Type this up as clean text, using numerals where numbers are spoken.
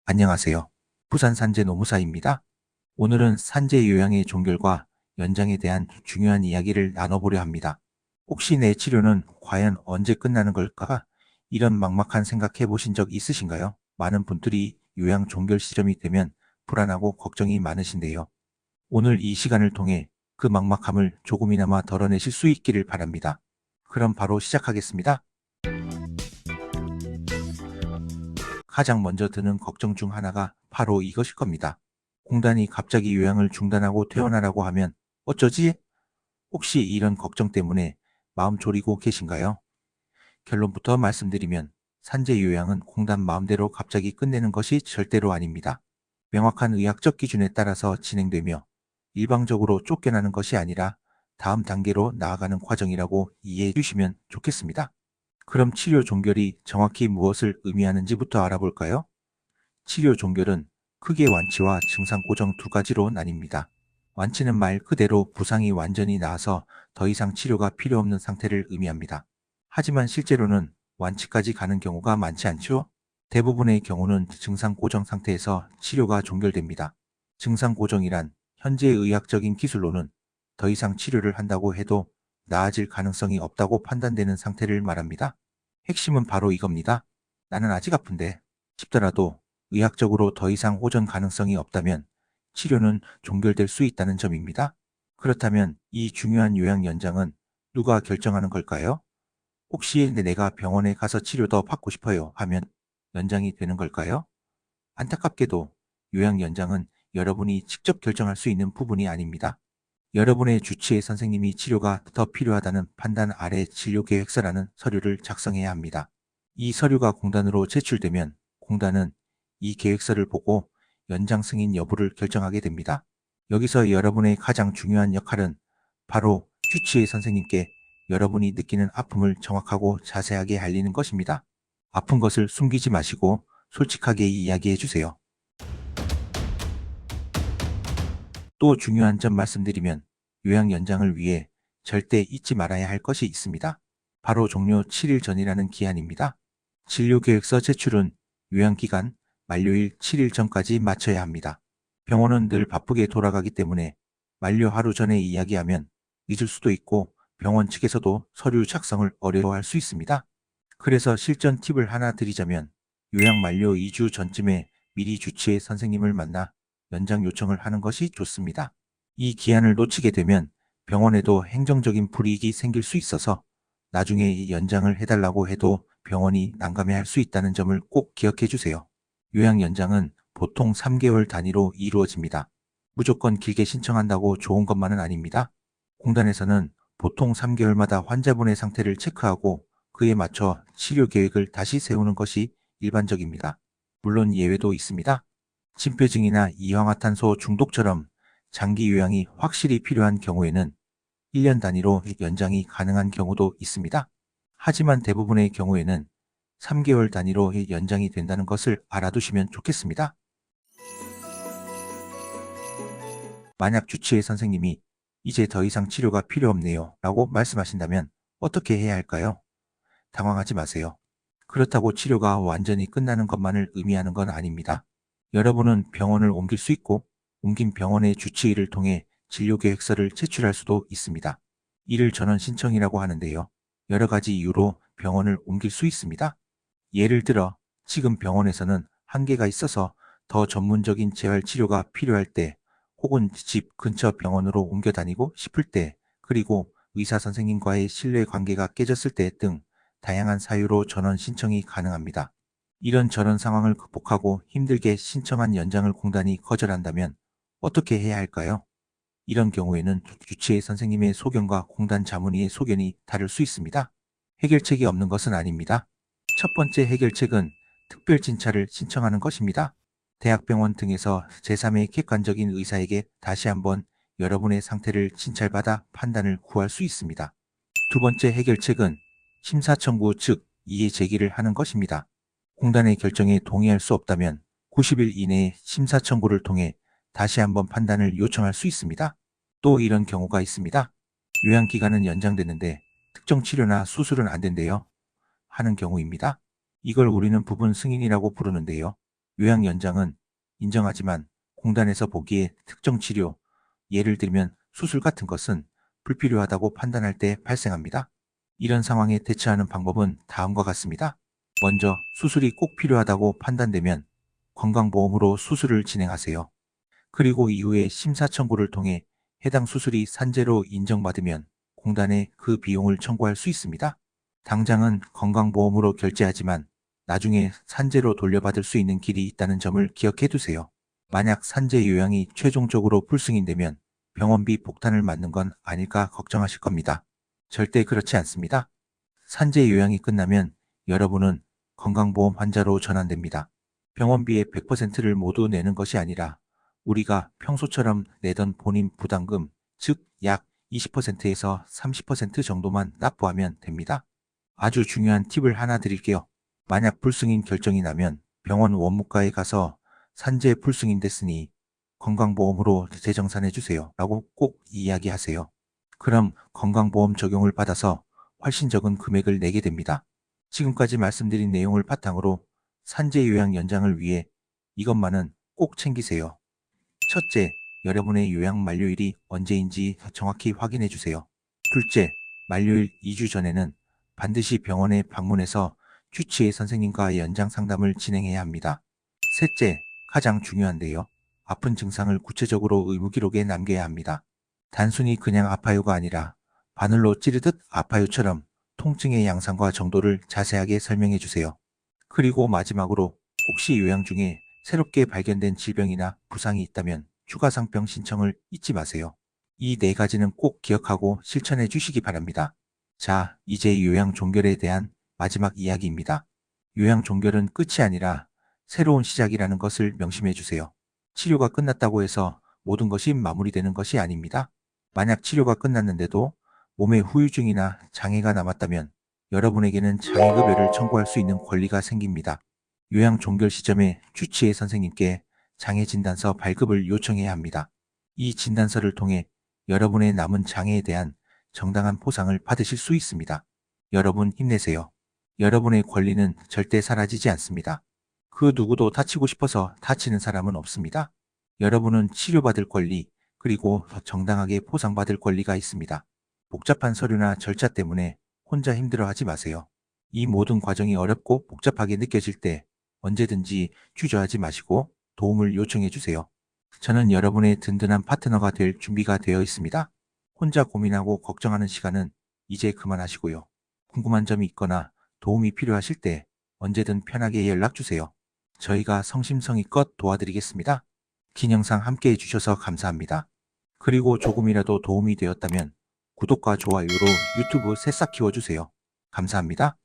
안녕하세요. 부산 산재 노무사입니다. 오늘은 산재 요양의 종결과 연장에 대한 중요한 이야기를 나눠보려 합니다. 혹시 내 치료는 과연 언제 끝나는 걸까? 이런 막막한 생각해 보신 적 있으신가요? 많은 분들이 요양 종결 시점이 되면 불안하고 걱정이 많으신데요. 오늘 이 시간을 통해 그 막막함을 조금이나마 덜어내실 수 있기를 바랍니다. 그럼 바로 시작하겠습니다. 가장 먼저 드는 걱정 중 하나가 바로 이것일 겁니다. 공단이 갑자기 요양을 중단하고 퇴원하라고 하면 어쩌지? 혹시 이런 걱정 때문에 마음 졸이고 계신가요? 결론부터 말씀드리면 산재 요양은 공단 마음대로 갑자기 끝내는 것이 절대로 아닙니다. 명확한 의학적 기준에 따라서 진행되며 일방적으로 쫓겨나는 것이 아니라 다음 단계로 나아가는 과정이라고 이해해 주시면 좋겠습니다. 그럼 치료 종결이 정확히 무엇을 의미하는지부터 알아볼까요? 치료 종결은 크게 완치와 증상 고정 두 가지로 나뉩니다. 완치는 말 그대로 부상이 완전히 나아서 더 이상 치료가 필요 없는 상태를 의미합니다. 하지만 실제로는 완치까지 가는 경우가 많지 않죠? 대부분의 경우는 증상 고정 상태에서 치료가 종결됩니다. 증상 고정이란 현재의 의학적인 기술로는 더 이상 치료를 한다고 해도 나아질 가능성이 없다고 판단되는 상태를 말합니다. 핵심은 바로 이겁니다. 나는 아직 아픈데 싶더라도 의학적으로 더 이상 호전 가능성이 없다면 치료는 종결될 수 있다는 점입니다. 그렇다면 이 중요한 요양 연장은 누가 결정하는 걸까요? 혹시 내가 병원에 가서 치료 더 받고 싶어요 하면 연장이 되는 걸까요? 안타깝게도 요양 연장은 여러분이 직접 결정할 수 있는 부분이 아닙니다. 여러분의 주치의 선생님이 치료가 더 필요하다는 판단 아래 진료계획서라는 서류를 작성해야 합니다. 이 서류가 공단으로 제출되면 공단은 이 계획서를 보고 연장 승인 여부를 결정하게 됩니다. 여기서 여러분의 가장 중요한 역할은 바로 주치의 선생님께 여러분이 느끼는 아픔을 정확하고 자세하게 알리는 것입니다. 아픈 것을 숨기지 마시고 솔직하게 이야기해 주세요. 또 중요한 점 말씀드리면 요양 연장을 위해 절대 잊지 말아야 할 것이 있습니다. 바로 종료 7일 전이라는 기한입니다. 진료계획서 제출은 요양기간 만료일 7일 전까지 마쳐야 합니다. 병원은 늘 바쁘게 돌아가기 때문에 만료 하루 전에 이야기하면 잊을 수도 있고 병원 측에서도 서류 작성을 어려워할 수 있습니다. 그래서 실전 팁을 하나 드리자면 요양 만료 2주 전쯤에 미리 주치의 선생님을 만나 연장 요청을 하는 것이 좋습니다. 이 기한을 놓치게 되면 병원에도 행정적인 불이익이 생길 수 있어서 나중에 이 연장을 해달라고 해도 병원이 난감해할 수 있다는 점을 꼭 기억해 주세요. 요양 연장은 보통 3개월 단위로 이루어집니다. 무조건 길게 신청한다고 좋은 것만은 아닙니다. 공단에서는 보통 3개월마다 환자분의 상태를 체크하고 그에 맞춰 치료 계획을 다시 세우는 것이 일반적입니다. 물론 예외도 있습니다. 심폐증이나 이황화탄소 중독처럼 장기 요양이 확실히 필요한 경우에는 1년 단위로 연장이 가능한 경우도 있습니다. 하지만 대부분의 경우에는 3개월 단위로 연장이 된다는 것을 알아두시면 좋겠습니다. 만약 주치의 선생님이 이제 더 이상 치료가 필요 없네요 라고 말씀하신다면 어떻게 해야 할까요? 당황하지 마세요. 그렇다고 치료가 완전히 끝나는 것만을 의미하는 건 아닙니다. 여러분은 병원을 옮길 수 있고 옮긴 병원의 주치의를 통해 진료계획서를 제출할 수도 있습니다. 이를 전원 신청이라고 하는데요. 여러 가지 이유로 병원을 옮길 수 있습니다. 예를 들어 지금 병원에서는 한계가 있어서 더 전문적인 재활치료가 필요할 때 혹은 집 근처 병원으로 옮겨 다니고 싶을 때 그리고 의사 선생님과의 신뢰 관계가 깨졌을 때 등 다양한 사유로 전원 신청이 가능합니다. 이런 전원 상황을 극복하고 힘들게 신청한 연장을 공단이 거절한다면 어떻게 해야 할까요? 이런 경우에는 주치의 선생님의 소견과 공단 자문의의 소견이 다를 수 있습니다. 해결책이 없는 것은 아닙니다. 첫 번째 해결책은 특별 진찰을 신청하는 것입니다. 대학병원 등에서 제3의 객관적인 의사에게 다시 한번 여러분의 상태를 진찰받아 판단을 구할 수 있습니다. 두 번째 해결책은 심사 청구 즉 이의 제기를 하는 것입니다. 공단의 결정에 동의할 수 없다면 90일 이내에 심사 청구를 통해 다시 한번 판단을 요청할 수 있습니다. 또 이런 경우가 있습니다. 요양기간은 연장되는데 특정 치료나 수술은 안 된대요 하는 경우입니다. 이걸 우리는 부분 승인이라고 부르는데요. 요양 연장은 인정하지만 공단에서 보기에 특정 치료, 예를 들면 수술 같은 것은 불필요하다고 판단할 때 발생합니다. 이런 상황에 대처하는 방법은 다음과 같습니다. 먼저 수술이 꼭 필요하다고 판단되면 건강보험으로 수술을 진행하세요. 그리고 이후에 심사 청구를 통해 해당 수술이 산재로 인정받으면 공단에 그 비용을 청구할 수 있습니다. 당장은 건강보험으로 결제하지만 나중에 산재로 돌려받을 수 있는 길이 있다는 점을 기억해 두세요. 만약 산재 요양이 최종적으로 불승인되면 병원비 폭탄을 맞는 건 아닐까 걱정하실 겁니다. 절대 그렇지 않습니다. 산재 요양이 끝나면 여러분은 건강보험 환자로 전환됩니다. 병원비의 100%를 모두 내는 것이 아니라 우리가 평소처럼 내던 본인 부담금, 즉 약 20%에서 30% 정도만 납부하면 됩니다. 아주 중요한 팁을 하나 드릴게요. 만약 불승인 결정이 나면 병원 원무과에 가서 산재 불승인 됐으니 건강보험으로 재정산해 주세요 라고 꼭 이야기하세요. 그럼 건강보험 적용을 받아서 훨씬 적은 금액을 내게 됩니다. 지금까지 말씀드린 내용을 바탕으로 산재 요양 연장을 위해 이것만은 꼭 챙기세요. 첫째, 여러분의 요양 만료일이 언제인지 정확히 확인해 주세요. 둘째, 만료일 2주 전에는 반드시 병원에 방문해서 주치의 선생님과 연장 상담을 진행해야 합니다. 셋째, 가장 중요한데요. 아픈 증상을 구체적으로 의무 기록에 남겨야 합니다. 단순히 그냥 아파요가 아니라 바늘로 찌르듯 아파요처럼 통증의 양상과 정도를 자세하게 설명해 주세요. 그리고 마지막으로 혹시 요양 중에 새롭게 발견된 질병이나 부상이 있다면 추가 상병 신청을 잊지 마세요. 이 네 가지는 꼭 기억하고 실천해 주시기 바랍니다. 자, 이제 요양 종결에 대한 마지막 이야기입니다. 요양 종결은 끝이 아니라 새로운 시작이라는 것을 명심해 주세요. 치료가 끝났다고 해서 모든 것이 마무리되는 것이 아닙니다. 만약 치료가 끝났는데도 몸에 후유증이나 장애가 남았다면 여러분에게는 장애급여를 청구할 수 있는 권리가 생깁니다. 요양 종결 시점에 주치의 선생님께 장애진단서 발급을 요청해야 합니다. 이 진단서를 통해 여러분의 남은 장애에 대한 정당한 보상을 받으실 수 있습니다. 여러분 힘내세요. 여러분의 권리는 절대 사라지지 않습니다. 그 누구도 다치고 싶어서 다치는 사람은 없습니다. 여러분은 치료받을 권리, 그리고 정당하게 보상받을 권리가 있습니다. 복잡한 서류나 절차 때문에 혼자 힘들어하지 마세요. 이 모든 과정이 어렵고 복잡하게 느껴질 때 언제든지 주저하지 마시고 도움을 요청해 주세요. 저는 여러분의 든든한 파트너가 될 준비가 되어 있습니다. 혼자 고민하고 걱정하는 시간은 이제 그만하시고요. 궁금한 점이 있거나 도움이 필요하실 때 언제든 편하게 연락 주세요. 저희가 성심성의껏 도와드리겠습니다. 긴 영상 함께 해주셔서 감사합니다. 그리고 조금이라도 도움이 되었다면 구독과 좋아요로 유튜브 새싹 키워주세요. 감사합니다.